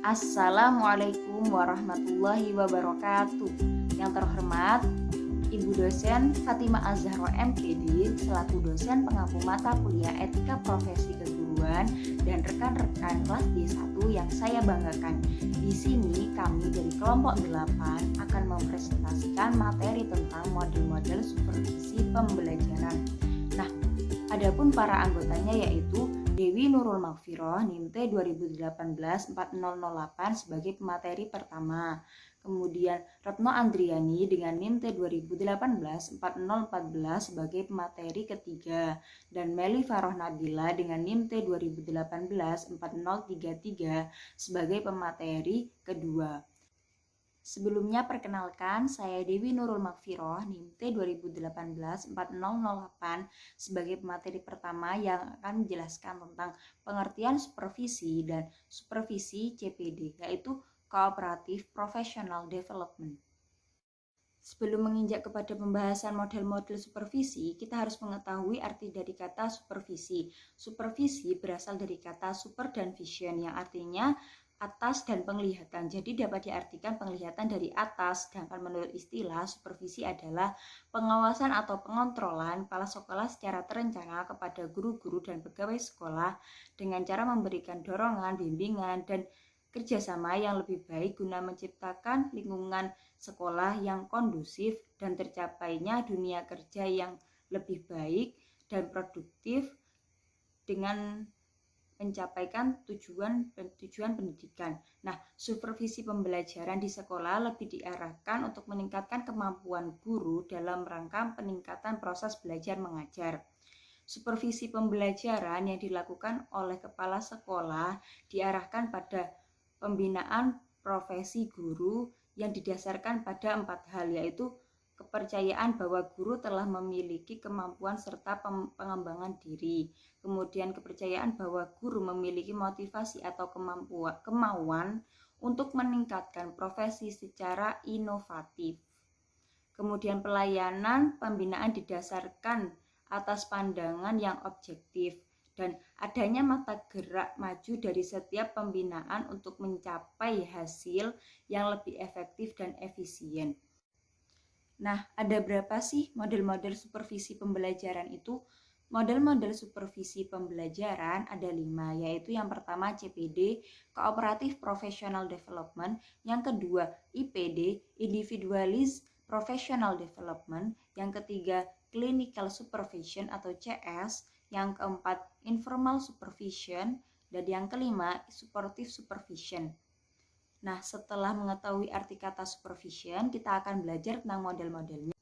Assalamualaikum warahmatullahi wabarakatuh. Yang terhormat Ibu dosen Fatimah Az-Zahra MPD selaku dosen pengampu mata kuliah Etika Profesi Keguruan dan rekan-rekan kelas D1 yang saya banggakan. Di sini kami dari kelompok 8 akan mempresentasikan materi tentang model-model supervisi pembelajaran. Nah, adapun para anggotanya yaitu Dewi Nurul Magfiroh NIM T 2018-4008 sebagai pemateri pertama. Kemudian Retno Andriani dengan NIM T 2018-4014 sebagai pemateri ketiga. Dan Meli Faroh Nabila dengan NIM T 2018-4033 sebagai pemateri kedua. Sebelumnya perkenalkan, saya Dewi Nurul Magfiroh NIM T 2018-4008 sebagai pemateri pertama yang akan menjelaskan tentang pengertian supervisi dan supervisi CPD, yaitu Cooperative Professional Development. Sebelum menginjak kepada pembahasan model-model supervisi, kita harus mengetahui arti dari kata supervisi. Supervisi berasal dari kata super dan vision yang artinya atas dan penglihatan. Jadi dapat diartikan penglihatan dari atas, sedangkan menurut istilah supervisi adalah pengawasan atau pengontrolan kepala sekolah secara terencana kepada guru-guru dan pegawai sekolah dengan cara memberikan dorongan, bimbingan, dan kerjasama yang lebih baik guna menciptakan lingkungan sekolah yang kondusif dan tercapainya dunia kerja yang lebih baik dan produktif dengan mencapaikan tujuan pendidikan. Nah, supervisi pembelajaran di sekolah lebih diarahkan untuk meningkatkan kemampuan guru dalam rangka peningkatan proses belajar mengajar. Supervisi pembelajaran yang dilakukan oleh kepala sekolah diarahkan pada pembinaan profesi guru yang didasarkan pada 4 hal, yaitu kepercayaan bahwa guru telah memiliki kemampuan serta pengembangan diri. Kemudian kepercayaan bahwa guru memiliki motivasi atau kemauan untuk meningkatkan profesi secara inovatif. Kemudian pelayanan pembinaan didasarkan atas pandangan yang objektif dan adanya mata gerak maju dari setiap pembinaan untuk mencapai hasil yang lebih efektif dan efisien. Nah, ada berapa sih model-model supervisi pembelajaran itu? Model-model supervisi pembelajaran ada 5, yaitu yang pertama CPD, Cooperative Professional Development, yang kedua IPD, Individualized Professional Development, yang ketiga Clinical Supervision atau CS, yang keempat Informal Supervision, dan yang kelima Supportive Supervision. Nah, setelah mengetahui arti kata supervision, kita akan belajar tentang model-modelnya.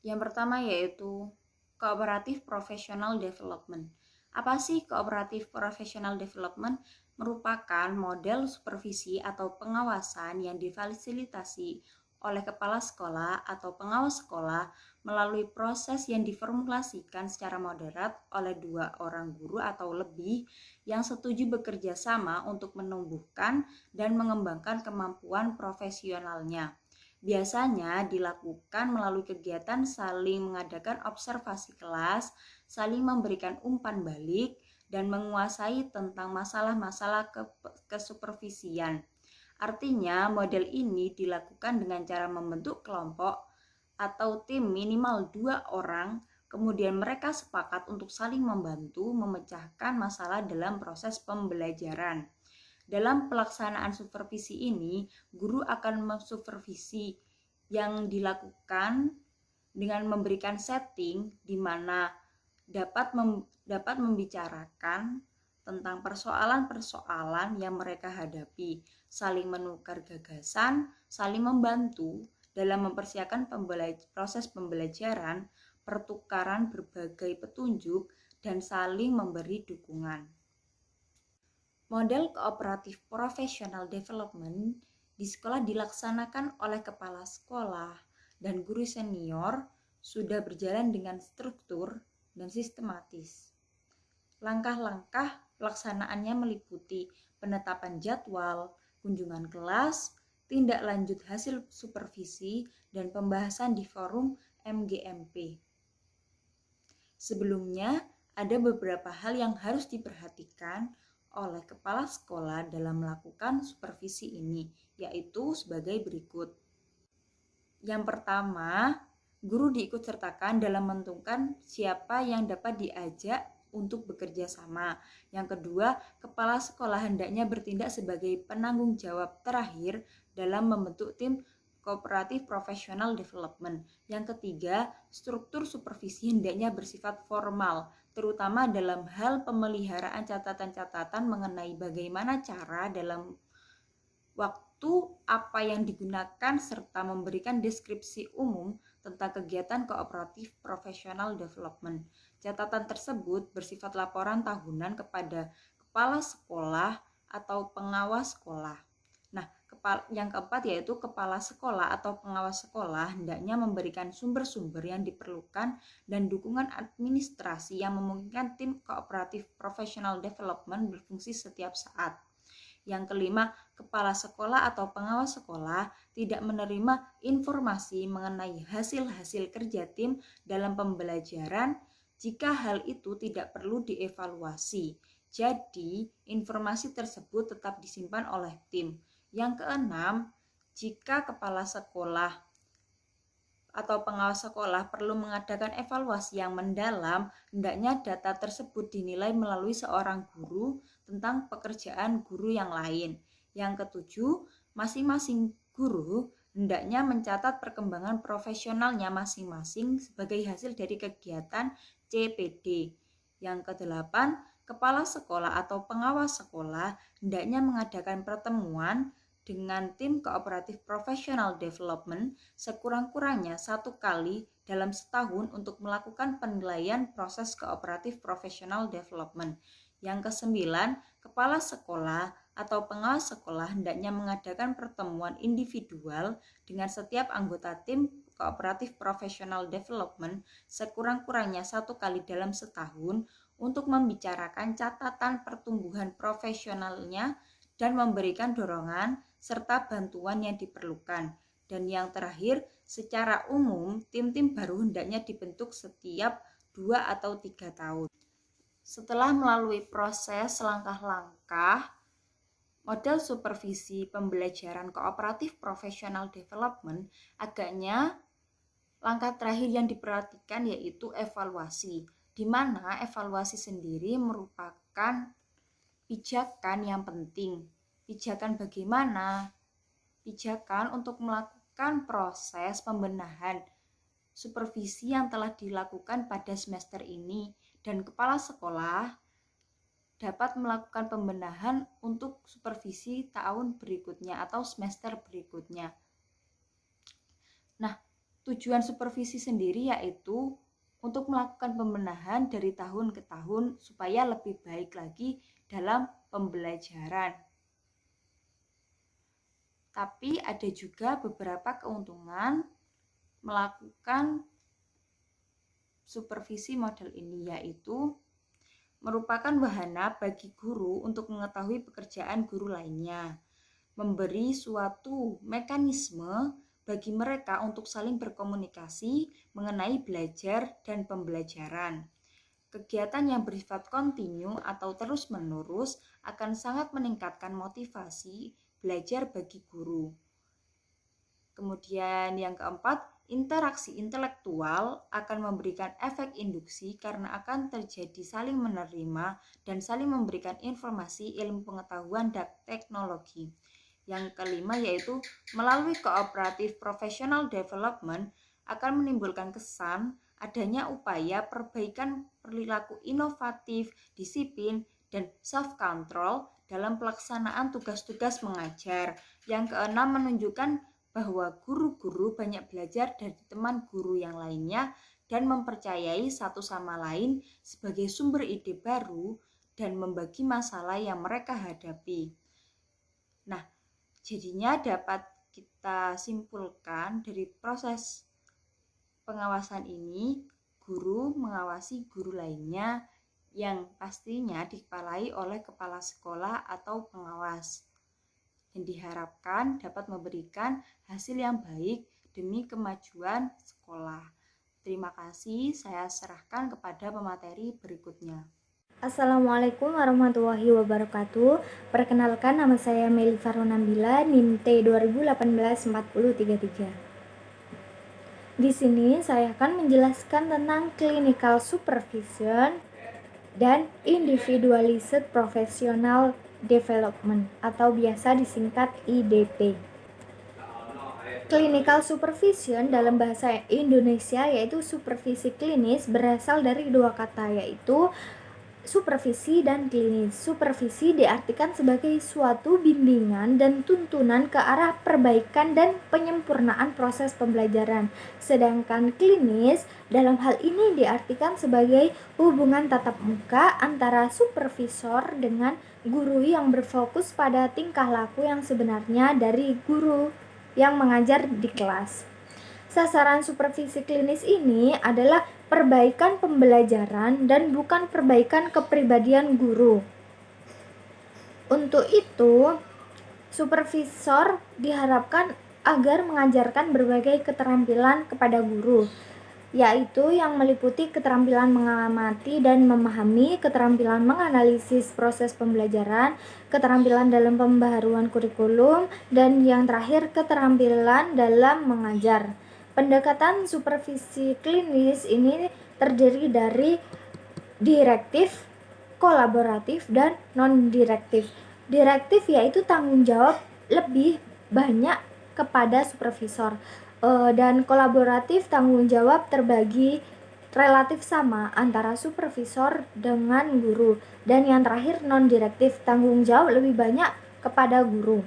Yang pertama yaitu Cooperative Professional Development. Apa sih Cooperative Professional Development? Merupakan model supervisi atau pengawasan yang difasilitasi oleh kepala sekolah atau pengawas sekolah melalui proses yang diformulasikan secara moderat oleh 2 orang guru atau lebih yang setuju bekerja sama untuk menumbuhkan dan mengembangkan kemampuan profesionalnya. Biasanya dilakukan melalui kegiatan saling mengadakan observasi kelas, saling memberikan umpan balik, dan menguasai tentang masalah-masalah kesupervisian. Artinya, model ini dilakukan dengan cara membentuk kelompok atau tim minimal 2 orang, kemudian mereka sepakat untuk saling membantu memecahkan masalah dalam proses pembelajaran. Dalam pelaksanaan supervisi ini, guru akan mensupervisi yang dilakukan dengan memberikan setting di mana dapat membicarakan tentang persoalan-persoalan yang mereka hadapi, saling menukar gagasan, saling membantu dalam mempersiapkan proses pembelajaran, pertukaran berbagai petunjuk, dan saling memberi dukungan. Model Cooperative Professional Development di sekolah dilaksanakan oleh kepala sekolah dan guru senior sudah berjalan dengan struktur dan sistematis. Langkah-langkah pelaksanaannya meliputi penetapan jadwal, kunjungan kelas, tindak lanjut hasil supervisi, dan pembahasan di forum MGMP. Sebelumnya, ada beberapa hal yang harus diperhatikan oleh kepala sekolah dalam melakukan supervisi ini, yaitu sebagai berikut. Yang pertama, guru diikutsertakan dalam menentukan siapa yang dapat diajak untuk bekerja sama. Yang kedua, kepala sekolah hendaknya bertindak sebagai penanggung jawab terakhir dalam membentuk tim Cooperative Professional Development. Yang ketiga, struktur supervisi hendaknya bersifat formal, terutama dalam hal pemeliharaan catatan-catatan mengenai bagaimana cara dalam waktu apa yang digunakan serta memberikan deskripsi umum tentang kegiatan Cooperative Professional Development. Catatan tersebut bersifat laporan tahunan kepada kepala sekolah atau pengawas sekolah. Nah, yang keempat yaitu kepala sekolah atau pengawas sekolah hendaknya memberikan sumber-sumber yang diperlukan dan dukungan administrasi yang memungkinkan tim Cooperative Professional Development berfungsi setiap saat. Yang kelima, kepala sekolah atau pengawas sekolah tidak menerima informasi mengenai hasil-hasil kerja tim dalam pembelajaran jika hal itu tidak perlu dievaluasi. Jadi, informasi tersebut tetap disimpan oleh tim. Yang keenam, jika kepala sekolah atau pengawas sekolah perlu mengadakan evaluasi yang mendalam, hendaknya data tersebut dinilai melalui seorang guru tentang pekerjaan guru yang lain. Yang ketujuh, masing-masing guru hendaknya mencatat perkembangan profesionalnya masing-masing sebagai hasil dari kegiatan CPD. Yang kedelapan, kepala sekolah atau pengawas sekolah hendaknya mengadakan pertemuan dengan tim Cooperative Professional Development sekurang-kurangnya 1 kali dalam setahun untuk melakukan penilaian proses Cooperative Professional Development. Yang kesembilan, kepala sekolah atau pengawas sekolah hendaknya mengadakan pertemuan individual dengan setiap anggota tim Cooperative Professional Development sekurang-kurangnya 1 kali dalam setahun untuk membicarakan catatan pertumbuhan profesionalnya dan memberikan dorongan serta bantuan yang diperlukan. Dan yang terakhir, secara umum, tim-tim baru hendaknya dibentuk setiap 2 atau 3 tahun. Setelah melalui proses langkah-langkah, model supervisi pembelajaran Cooperative Professional Development, agaknya langkah terakhir yang diperhatikan yaitu evaluasi, di mana evaluasi sendiri merupakan pijakan yang penting. Pijakan bagaimana? Pijakan untuk melakukan proses pembenahan supervisi yang telah dilakukan pada semester ini, dan kepala sekolah dapat melakukan pembenahan untuk supervisi tahun berikutnya atau semester berikutnya. Nah, tujuan supervisi sendiri yaitu untuk melakukan pembenahan dari tahun ke tahun supaya lebih baik lagi dalam pembelajaran. Tapi ada juga beberapa keuntungan melakukan supervisi model ini, yaitu merupakan wahana bagi guru untuk mengetahui pekerjaan guru lainnya, memberi suatu mekanisme bagi mereka untuk saling berkomunikasi mengenai belajar dan pembelajaran. Kegiatan yang bersifat kontinu atau terus-menerus akan sangat meningkatkan motivasi belajar bagi guru. Kemudian yang keempat, interaksi intelektual akan memberikan efek induksi karena akan terjadi saling menerima dan saling memberikan informasi, ilmu pengetahuan, dan teknologi. Yang kelima yaitu melalui Cooperative Professional Development akan menimbulkan kesan adanya upaya perbaikan perilaku inovatif, disiplin, dan self-control dalam pelaksanaan tugas-tugas mengajar. Yang keenam menunjukkan bahwa guru-guru banyak belajar dari teman guru yang lainnya dan mempercayai satu sama lain sebagai sumber ide baru dan membagi masalah yang mereka hadapi. Nah, jadinya dapat kita simpulkan dari proses pengawasan ini, guru mengawasi guru lainnya yang pastinya dikepalai oleh kepala sekolah atau pengawas, dan diharapkan dapat memberikan hasil yang baik demi kemajuan sekolah. Terima kasih, saya serahkan kepada pemateri berikutnya. Assalamualaikum warahmatullahi wabarakatuh. Perkenalkan, nama saya Meli Farunambila, NIM T 2018-4033. Di sini saya akan menjelaskan tentang clinical supervision dan individualized professional development atau biasa disingkat IDP. Clinical supervision dalam bahasa Indonesia yaitu supervisi klinis berasal dari dua kata, yaitu supervisi dan klinis. Supervisi diartikan sebagai suatu bimbingan dan tuntunan ke arah perbaikan dan penyempurnaan proses pembelajaran. Sedangkan klinis dalam hal ini diartikan sebagai hubungan tatap muka antara supervisor dengan guru yang berfokus pada tingkah laku yang sebenarnya dari guru yang mengajar di kelas. Sasaran supervisi klinis ini adalah perbaikan pembelajaran dan bukan perbaikan kepribadian guru. Untuk itu, supervisor diharapkan agar mengajarkan berbagai keterampilan kepada guru, yaitu yang meliputi keterampilan mengamati dan memahami, keterampilan menganalisis proses pembelajaran, keterampilan dalam pembaharuan kurikulum, dan yang terakhir keterampilan dalam mengajar. Pendekatan supervisi klinis ini terdiri dari direktif, kolaboratif, dan non-direktif. Direktif yaitu tanggung jawab lebih banyak kepada supervisor, dan kolaboratif tanggung jawab terbagi relatif sama antara supervisor dengan guru, dan yang terakhir non-direktif tanggung jawab lebih banyak kepada guru.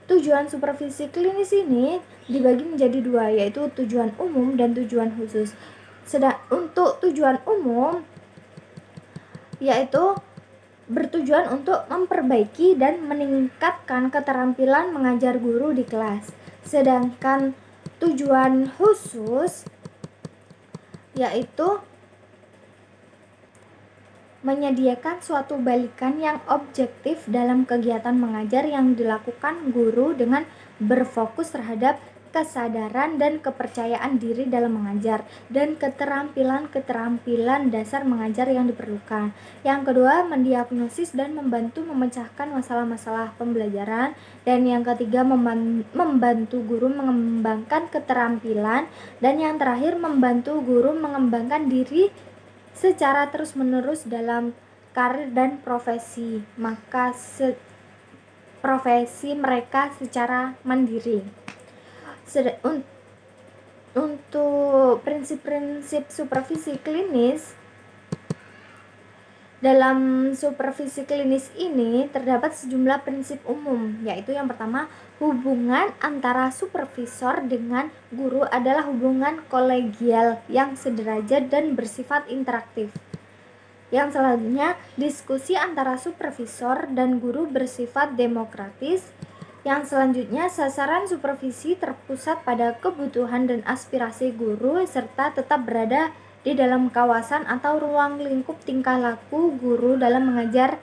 Tujuan supervisi klinis ini dibagi menjadi dua, yaitu tujuan umum dan tujuan khusus. Untuk tujuan umum yaitu bertujuan untuk memperbaiki dan meningkatkan keterampilan mengajar guru di kelas. Sedangkan tujuan khusus yaitu menyediakan suatu balikan yang objektif dalam kegiatan mengajar yang dilakukan guru dengan berfokus terhadap kesadaran dan kepercayaan diri dalam mengajar dan keterampilan dasar mengajar yang diperlukan. Yang kedua, mendiagnosis dan membantu memecahkan masalah-masalah pembelajaran, dan yang ketiga, membantu guru mengembangkan keterampilan, dan yang terakhir, membantu guru mengembangkan diri secara terus-menerus dalam karir dan profesi profesi mereka secara mandiri. Untuk prinsip-prinsip supervisi klinis, dalam supervisi klinis ini terdapat sejumlah prinsip umum, yaitu yang pertama, hubungan antara supervisor dengan guru adalah hubungan kolegial yang sederajat dan bersifat interaktif. Yang selanjutnya, diskusi antara supervisor dan guru bersifat demokratis. Yang selanjutnya, sasaran supervisi terpusat pada kebutuhan dan aspirasi guru serta tetap berada di dalam kawasan atau ruang lingkup tingkah laku guru dalam mengajar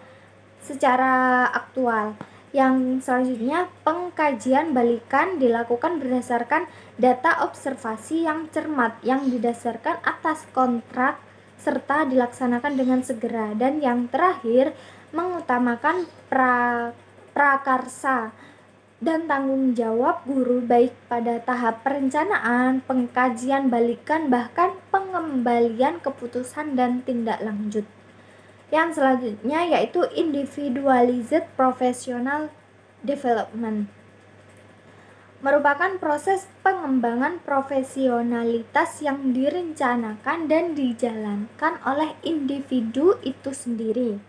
secara aktual. Yang selanjutnya, pengkajian balikan dilakukan berdasarkan data observasi yang cermat yang didasarkan atas kontrak serta dilaksanakan dengan segera. Dan yang terakhir, mengutamakan prakarsa dan tanggung jawab guru baik pada tahap perencanaan, pengkajian balikan, bahkan pengembalian keputusan dan tindak lanjut. Yang selanjutnya yaitu individualized professional development, merupakan proses pengembangan profesionalitas yang direncanakan dan dijalankan oleh individu itu sendiri.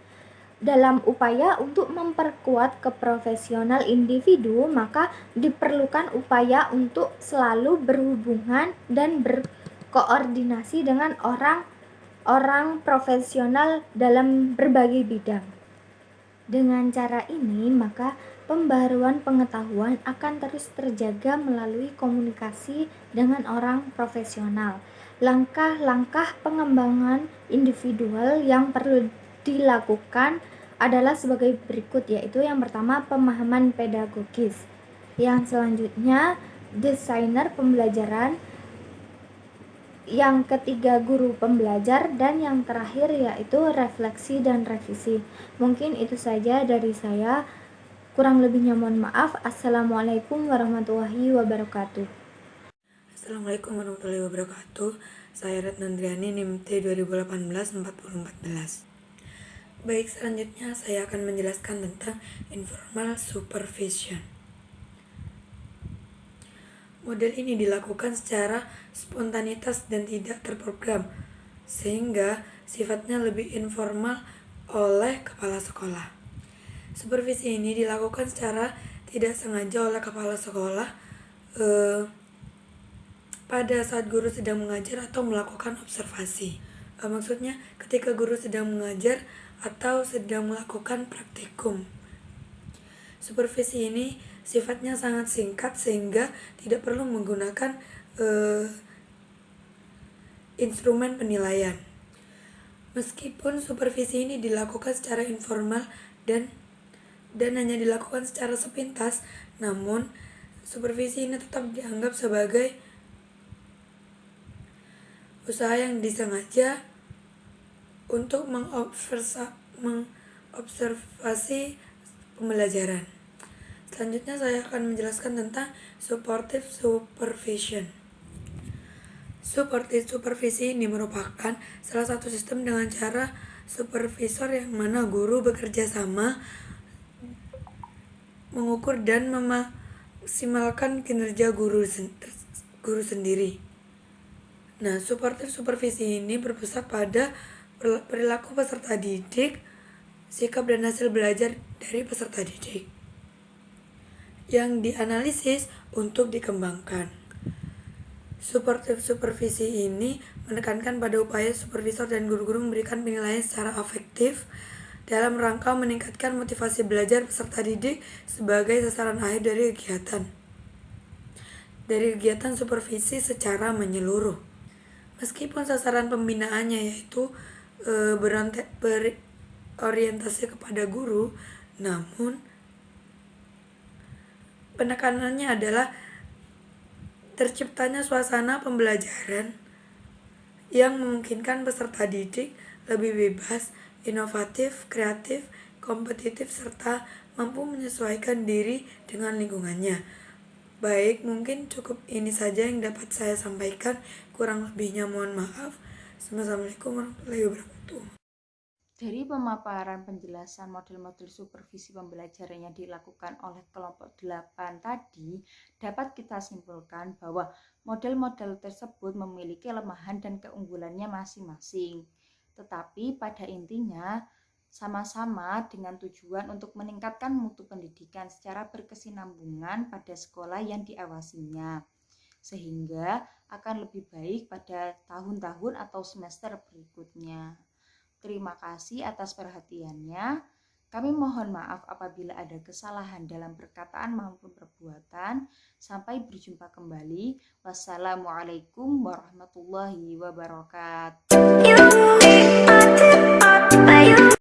Dalam upaya untuk memperkuat keprofesional individu, maka diperlukan upaya untuk selalu berhubungan dan berkoordinasi dengan orang profesional dalam berbagai bidang. Dengan cara ini, maka pembaruan pengetahuan akan terus terjaga melalui komunikasi dengan orang profesional. Langkah-langkah pengembangan individual yang perlu dilakukan adalah sebagai berikut, yaitu yang pertama, pemahaman pedagogis. Yang selanjutnya, desainer pembelajaran. yang ketiga guru pembelajar, dan yang terakhir yaitu refleksi dan revisi. Mungkin itu saja dari saya. Kurang lebihnya mohon maaf. Assalamualaikum warahmatullahi wabarakatuh. Assalamualaikum warahmatullahi wabarakatuh. Saya Retnandriani, NIM T 2018-4014. Baik, selanjutnya saya akan menjelaskan tentang informal supervision. Model ini dilakukan secara spontanitas dan tidak terprogram, sehingga sifatnya lebih informal oleh kepala sekolah. Supervisi ini dilakukan secara tidak sengaja oleh kepala sekolah pada saat guru sedang mengajar atau melakukan observasi. Maksudnya ketika guru sedang mengajar atau sedang melakukan praktikum. Supervisi ini sifatnya sangat singkat sehingga tidak perlu menggunakan instrumen penilaian. Meskipun supervisi ini dilakukan secara informal dan hanya dilakukan secara sepintas, namun supervisi ini tetap dianggap sebagai usaha yang disengaja untuk mengobservasi pembelajaran. Selanjutnya saya akan menjelaskan tentang supportive supervision. Supportive supervisi ini merupakan salah satu sistem dengan cara supervisor yang mana guru bekerja sama mengukur dan memaksimalkan kinerja guru sendiri. Nah, supportive supervisi ini berpusat pada perilaku peserta didik, sikap dan hasil belajar dari peserta didik yang dianalisis untuk dikembangkan. Supportive supervisi ini menekankan pada upaya supervisor dan guru-guru memberikan penilaian secara afektif dalam rangka meningkatkan motivasi belajar peserta didik sebagai sasaran akhir dari kegiatan supervisi secara menyeluruh. Meskipun sasaran pembinaannya yaitu berorientasi kepada guru, namun penekanannya adalah terciptanya suasana pembelajaran yang memungkinkan peserta didik lebih bebas, inovatif, kreatif, kompetitif, serta mampu menyesuaikan diri dengan lingkungannya. Baik, mungkin cukup ini saja yang dapat saya sampaikan. Kurang lebihnya mohon maaf. Assalamualaikum warahmatullahi wabarakatuh. Dari pemaparan penjelasan model-model supervisi pembelajaran yang dilakukan oleh kelompok 8 tadi, dapat kita simpulkan bahwa model-model tersebut memiliki kelemahan dan keunggulannya masing-masing. Tetapi pada intinya, sama-sama dengan tujuan untuk meningkatkan mutu pendidikan secara berkesinambungan pada sekolah yang diawasinya, sehingga akan lebih baik pada tahun-tahun atau semester berikutnya. Terima kasih atas perhatiannya. Kami mohon maaf apabila ada kesalahan dalam perkataan maupun perbuatan. Sampai berjumpa kembali. Wassalamualaikum warahmatullahi wabarakatuh.